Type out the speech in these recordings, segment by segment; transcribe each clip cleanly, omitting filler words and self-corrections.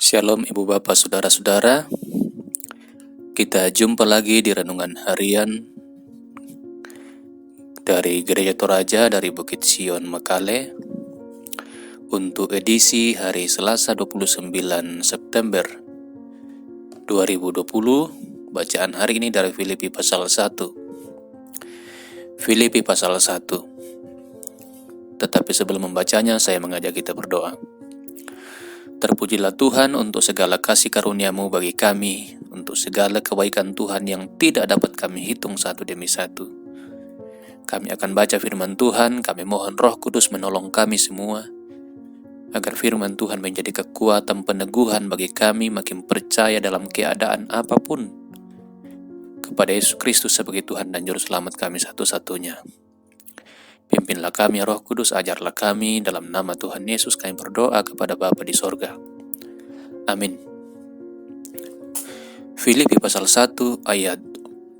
Shalom Ibu Bapak Saudara-saudara. Kita jumpa lagi di renungan harian dari Gereja Toraja dari Bukit Sion Mekale untuk edisi hari Selasa 29 September 2020. Bacaan hari ini dari Filipi pasal 1. Filipi pasal 1. Tetapi sebelum membacanya, saya mengajak kita berdoa. Terpujilah Tuhan untuk segala kasih karunia-Mu bagi kami, untuk segala kebaikan Tuhan yang tidak dapat kami hitung satu demi satu. Kami akan baca firman Tuhan, kami mohon Roh Kudus menolong kami semua, agar firman Tuhan menjadi kekuatan peneguhan bagi kami makin percaya dalam keadaan apapun kepada Yesus Kristus sebagai Tuhan dan Juru Selamat kami satu-satunya. Pimpinlah kami Roh Kudus, ajarlah kami, dalam nama Tuhan Yesus kami berdoa kepada Bapa di sorga. Amin. Filipi pasal 1 ayat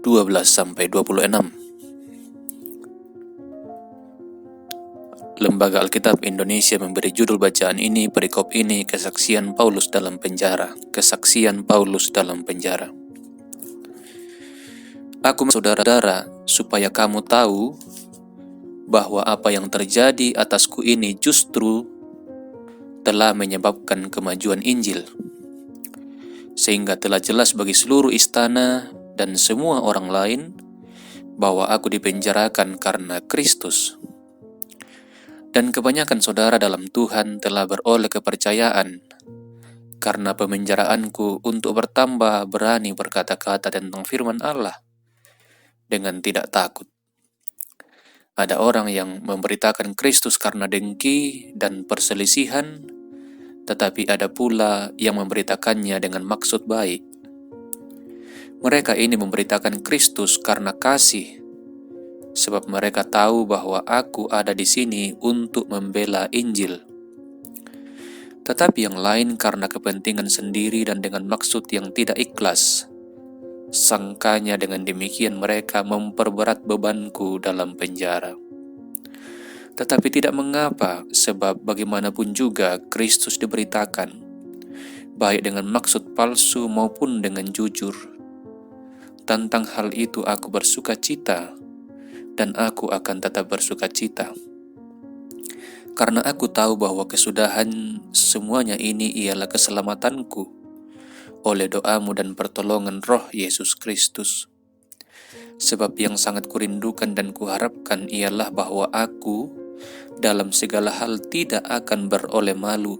12-26. Lembaga Alkitab Indonesia memberi judul bacaan ini, perikop ini, kesaksian Paulus dalam penjara. Kesaksian Paulus dalam penjara. Aku saudara-saudara, supaya kamu tahu bahwa apa yang terjadi atasku ini justru telah menyebabkan kemajuan Injil, sehingga telah jelas bagi seluruh istana dan semua orang lain bahwa aku dipenjarakan karena Kristus. Dan kebanyakan saudara dalam Tuhan telah beroleh kepercayaan karena pemenjaraanku untuk bertambah berani berkata-kata tentang firman Allah dengan tidak takut. Ada orang yang memberitakan Kristus karena dengki dan perselisihan, tetapi ada pula yang memberitakannya dengan maksud baik. Mereka ini memberitakan Kristus karena kasih, sebab mereka tahu bahwa aku ada di sini untuk membela Injil. Tetapi yang lain karena kepentingan sendiri dan dengan maksud yang tidak ikhlas. Sangkanya dengan demikian mereka memperberat bebanku dalam penjara. Tetapi tidak mengapa, sebab bagaimanapun juga Kristus diberitakan, baik dengan maksud palsu maupun dengan jujur. Tentang hal itu aku bersuka cita, dan aku akan tetap bersuka cita. Karena aku tahu bahwa kesudahan semuanya ini ialah keselamatanku, oleh doamu dan pertolongan Roh Yesus Kristus. Sebab yang sangat kurindukan dan kuharapkan ialah bahwa aku dalam segala hal tidak akan beroleh malu,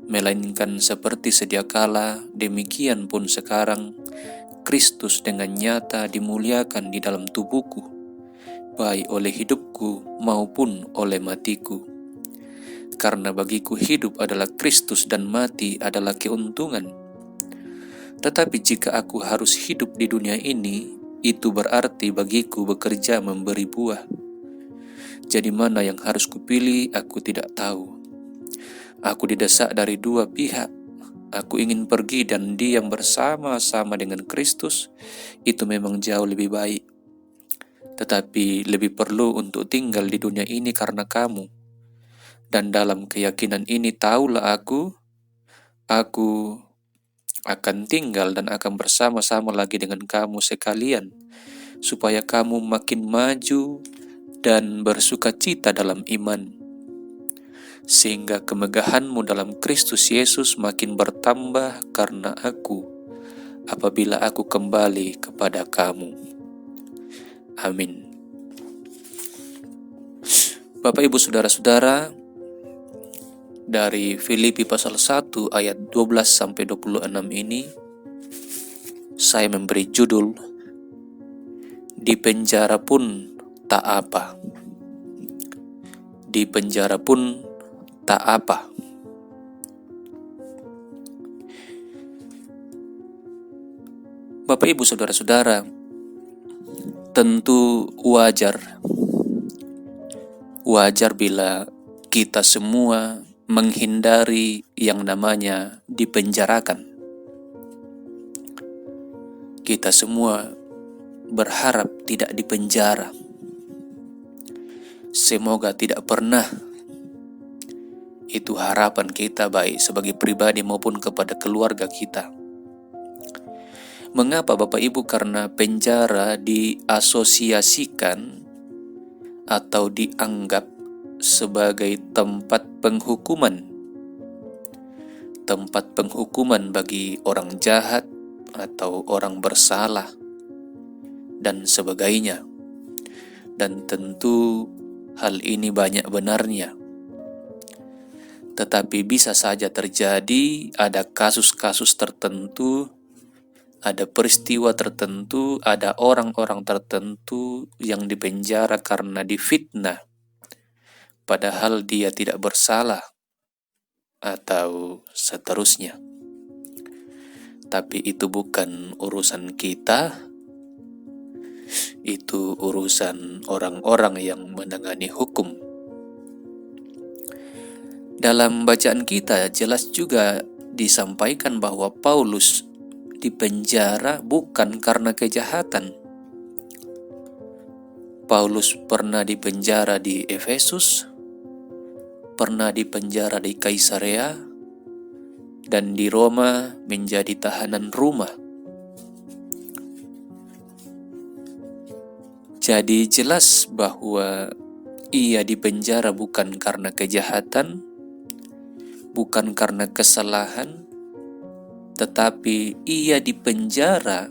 melainkan seperti sedia kala, demikian pun sekarang, Kristus dengan nyata dimuliakan di dalam tubuhku, baik oleh hidupku maupun oleh matiku. Karena bagiku hidup adalah Kristus dan mati adalah keuntungan. Tetapi jika aku harus hidup di dunia ini, itu berarti bagiku bekerja memberi buah. Jadi mana yang harus kupilih, aku tidak tahu. Aku didesak dari dua pihak. Aku ingin pergi dan diam bersama-sama dengan Kristus, itu memang jauh lebih baik. Tetapi lebih perlu untuk tinggal di dunia ini karena kamu. Dan dalam keyakinan ini tahulah aku akan tinggal dan akan bersama-sama lagi dengan kamu sekalian, supaya kamu makin maju dan bersuka cita dalam iman, sehingga kemegahanmu dalam Kristus Yesus makin bertambah karena aku, apabila aku kembali kepada kamu. Amin. Bapak Ibu Saudara-saudara, dari Filipi pasal 1 ayat 12-26 ini, saya memberi judul, Di penjara pun tak apa. Di penjara pun tak apa. Bapak Ibu Saudara-saudara, tentu wajar bila kita semua menghindari yang namanya dipenjarakan. Kita semua berharap tidak dipenjara. Semoga tidak pernah Itu harapan kita baik sebagai pribadi maupun kepada keluarga kita. Mengapa Bapak Ibu? Karena penjara diasosiasikan atau dianggap sebagai tempat penghukuman. Tempat penghukuman bagi orang jahat atau orang bersalah dan sebagainya. Dan tentu hal ini banyak benarnya. Tetapi bisa saja terjadi, ada kasus-kasus tertentu, ada peristiwa tertentu, ada orang-orang tertentu yang dipenjara karena difitnah, padahal dia tidak bersalah, atau seterusnya. Tapi itu bukan urusan kita, itu urusan orang-orang yang menangani hukum. Dalam bacaan kita jelas juga disampaikan bahwa Paulus dipenjara bukan karena kejahatan. Paulus pernah dipenjara di Efesus, pernah dipenjara di Kaisarea, dan di Roma menjadi tahanan rumah. Jadi jelas bahwa ia dipenjara bukan karena kejahatan, bukan karena kesalahan, tetapi ia dipenjara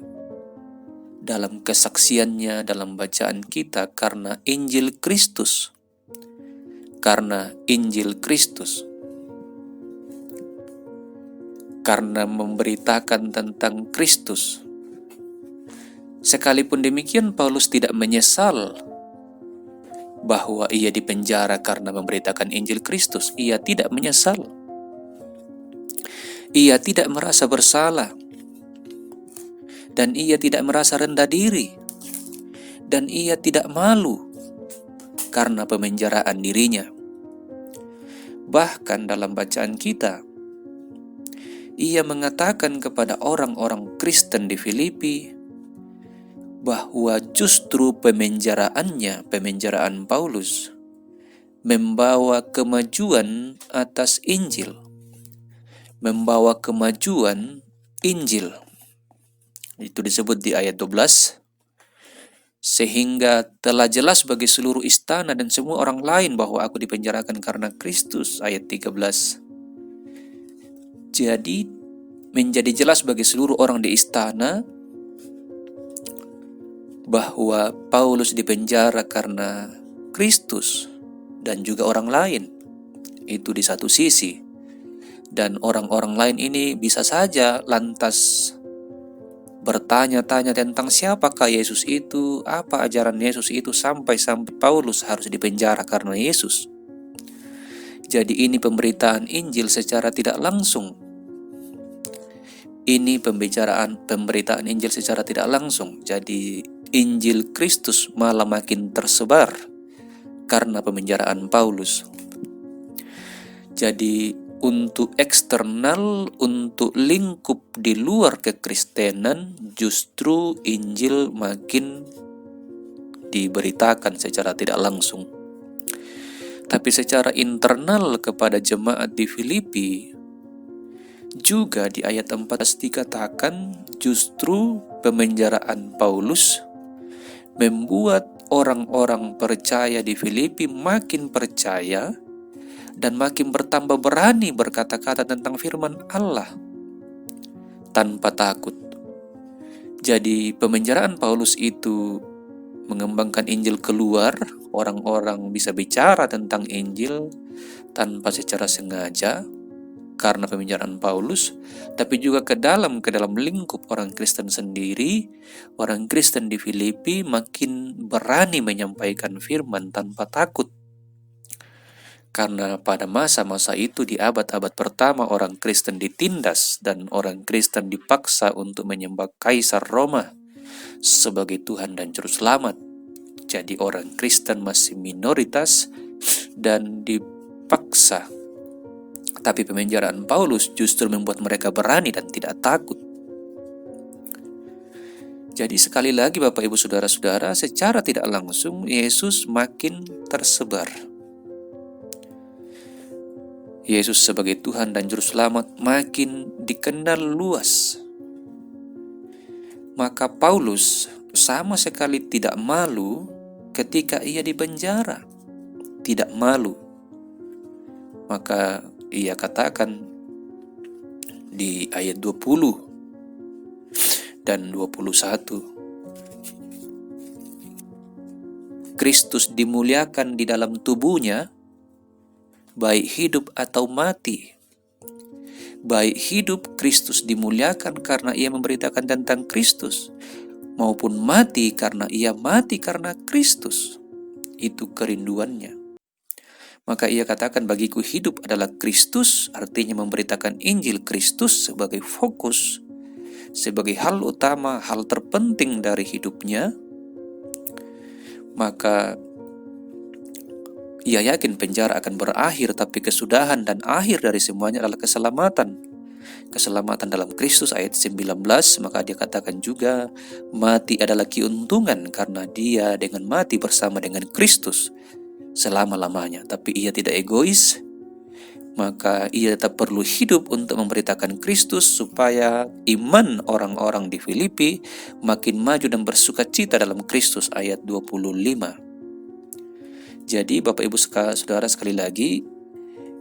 dalam kesaksiannya, dalam bacaan kita karena Injil Kristus. Karena Injil Kristus. Karena memberitakan tentang Kristus. Sekalipun demikian, Paulus tidak menyesal bahwa ia dipenjara karena memberitakan Injil Kristus. Ia tidak menyesal. Ia tidak merasa bersalah, dan ia tidak merasa rendah diri, dan ia tidak malu karena pemenjaraan dirinya. Bahkan dalam bacaan kita, ia mengatakan kepada orang-orang Kristen di Filipi bahwa justru pemenjaraan Paulus, membawa kemajuan atas Injil, membawa kemajuan Injil. Itu disebut di ayat 12. Sehingga telah jelas bagi seluruh istana dan semua orang lain bahwa aku dipenjarakan karena Kristus. Ayat 13. Jadi menjadi jelas bagi seluruh orang di istana bahwa Paulus dipenjara karena Kristus dan juga orang lain. Itu di satu sisi. Dan orang-orang lain ini bisa saja lantas bertanya-tanya tentang siapakah Yesus itu, apa ajaran Yesus itu, sampai Paulus harus dipenjara karena Yesus. Jadi ini pemberitaan Injil secara tidak langsung. Ini pemberitaan Injil secara tidak langsung. Jadi Injil Kristus malah makin tersebar karena pemenjaraan Paulus. Jadi untuk eksternal, untuk lingkup di luar kekristenan, justru Injil makin diberitakan secara tidak langsung. Tapi secara internal kepada jemaat di Filipi, juga di ayat 14 dikatakan justru pemenjaraan Paulus membuat orang-orang percaya di Filipi makin percaya dan makin bertambah berani berkata-kata tentang firman Allah tanpa takut. Jadi pemenjaraan Paulus itu mengembangkan Injil keluar, orang-orang bisa bicara tentang Injil tanpa secara sengaja karena pemenjaraan Paulus, tapi juga ke dalam lingkup orang Kristen sendiri, orang Kristen di Filipi makin berani menyampaikan firman tanpa takut. Karena pada masa-masa itu di abad-abad pertama orang Kristen ditindas dan orang Kristen dipaksa untuk menyembah Kaisar Roma sebagai Tuhan dan Juru Selamat. Jadi orang Kristen masih minoritas dan dipaksa. Tapi pemenjaraan Paulus justru membuat mereka berani dan tidak takut. Jadi sekali lagi Bapak Ibu Saudara-saudara, secara tidak langsung Yesus makin tersebar. Yesus sebagai Tuhan dan Juru Selamat makin dikenal luas. Maka Paulus sama sekali tidak malu ketika ia di penjara. Tidak malu. Maka ia katakan di ayat 20 dan 21, Kristus dimuliakan di dalam tubuhnya, baik hidup atau mati. Baik hidup, Kristus dimuliakan karena ia memberitakan tentang Kristus, maupun mati karena ia mati karena Kristus. Itu kerinduannya. Maka ia katakan, bagiku hidup adalah Kristus, artinya memberitakan Injil Kristus sebagai fokus, sebagai hal utama, hal terpenting dari hidupnya. Maka ia yakin penjara akan berakhir, tapi kesudahan dan akhir dari semuanya adalah keselamatan. Keselamatan dalam Kristus, ayat 19, maka dia katakan juga, mati adalah keuntungan karena dia dengan mati bersama dengan Kristus selama-lamanya. Tapi ia tidak egois, maka ia tetap perlu hidup untuk memberitakan Kristus supaya iman orang-orang di Filipi makin maju dan bersukacita dalam Kristus, ayat 25. Jadi Bapak Ibu Saudara, sekali lagi,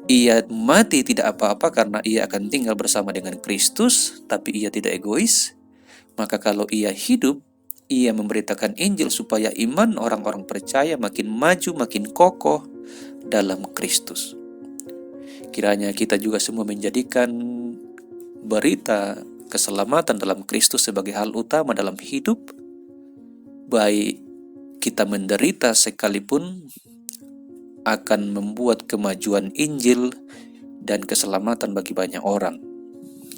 ia mati tidak apa-apa karena ia akan tinggal bersama dengan Kristus, tapi ia tidak egois. Maka kalau ia hidup, ia memberitakan Injil supaya iman orang-orang percaya makin maju, makin kokoh dalam Kristus. Kiranya kita juga semua menjadikan berita keselamatan dalam Kristus sebagai hal utama dalam hidup, baik kita menderita sekalipun akan membuat kemajuan Injil dan keselamatan bagi banyak orang.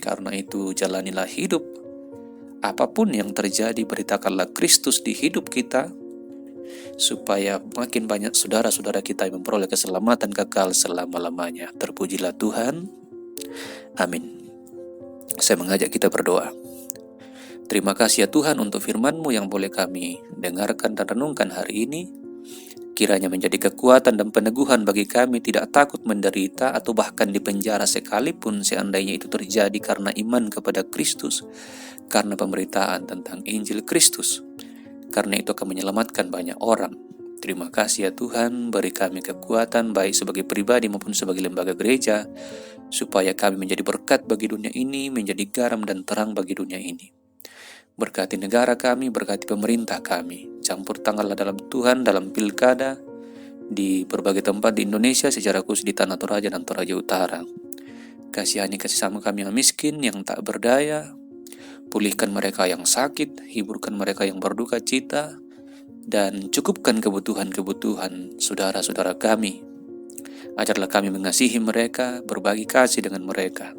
Karena itu jalanilah hidup, apapun yang terjadi beritakanlah Kristus di hidup kita, supaya makin banyak saudara-saudara kita yang memperoleh keselamatan kekal selama-lamanya. Terpujilah Tuhan. Amin. Saya mengajak kita berdoa. Terima kasih ya Tuhan untuk firman-Mu yang boleh kami dengarkan dan renungkan hari ini. Kiranya menjadi kekuatan dan peneguhan bagi kami tidak takut menderita atau bahkan dipenjara sekalipun seandainya itu terjadi karena iman kepada Kristus, karena pemberitaan tentang Injil Kristus. Karena itu akan menyelamatkan banyak orang. Terima kasih ya Tuhan, beri kami kekuatan baik sebagai pribadi maupun sebagai lembaga gereja, supaya kami menjadi berkat bagi dunia ini, menjadi garam dan terang bagi dunia ini. Berkati negara kami, berkati pemerintah kami. Campur tanganlah dalam Tuhan, dalam pilkada, di berbagai tempat di Indonesia, secara khusus di Tanah Toraja dan Toraja Utara. Kasihani kasih sama kami yang miskin, yang tak berdaya. Pulihkan mereka yang sakit, hiburkan mereka yang berduka cita, dan cukupkan kebutuhan-kebutuhan saudara-saudara kami. Ajarlah kami mengasihi mereka, berbagi kasih dengan mereka.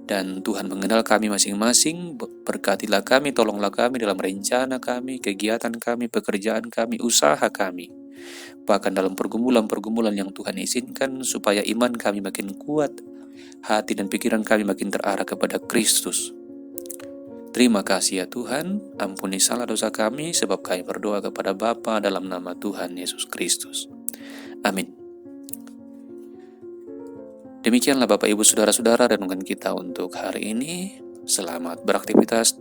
Dan Tuhan mengenal kami masing-masing, berkatilah kami, tolonglah kami dalam rencana kami, kegiatan kami, pekerjaan kami, usaha kami. Bahkan dalam pergumulan-pergumulan yang Tuhan izinkan, supaya iman kami makin kuat, hati dan pikiran kami makin terarah kepada Kristus. Terima kasih ya Tuhan, ampuni salah dosa kami, sebab kami berdoa kepada Bapa dalam nama Tuhan Yesus Kristus. Amin. Demikianlah Bapak Ibu Saudara-saudara renungan kita untuk hari ini. Selamat beraktivitas.